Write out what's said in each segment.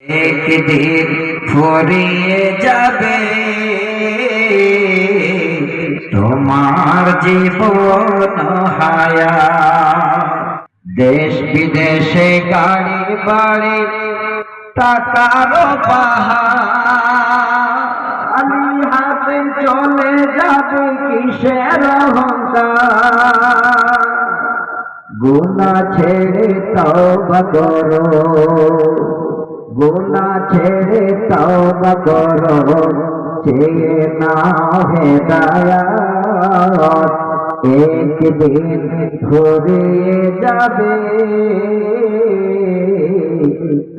একদিন ফুরিয়ে যাবে তোমার জীবন হায়াত। দেশ বিদেশে গাড়ি বাড়ি টাকার পাহাড়, হাতে চলে যাবে কিসের অহংকার। গুনাহ ছেড়ে তওবা করো, গুনাহ ছেড়ে তওবা করো, চেয়ে নাও হেদায়াত। একদিন ফুরিয়ে যাবে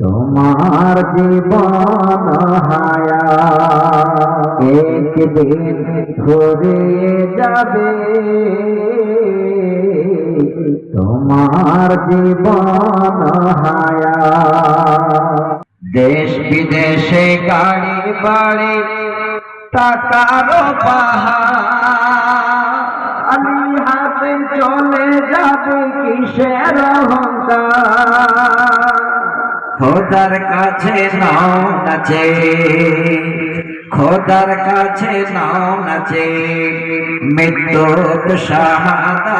তোমার জীবন হায়াত। একদিন ফুরিয়ে যাবে তোমার জীবন হায়াত। দেশ বিদেশে গাড়ি বাড়ি টাকার পাহাড়, হাতে চলে যাবে কিসের অহংকার। খোদার কাছে নাও নাচে, খোদার কাছে নাও নাচে মৃত্যুর শাহাদাত।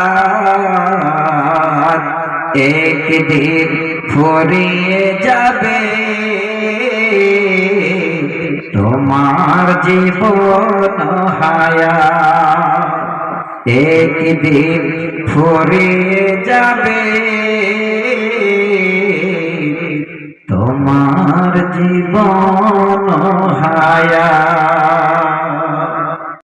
একদিন ফুরিয়ে যাবে তোমার জীবন হায়াত। একদিন ফুরিয়ে যাবে তোমার জীবন হায়াত।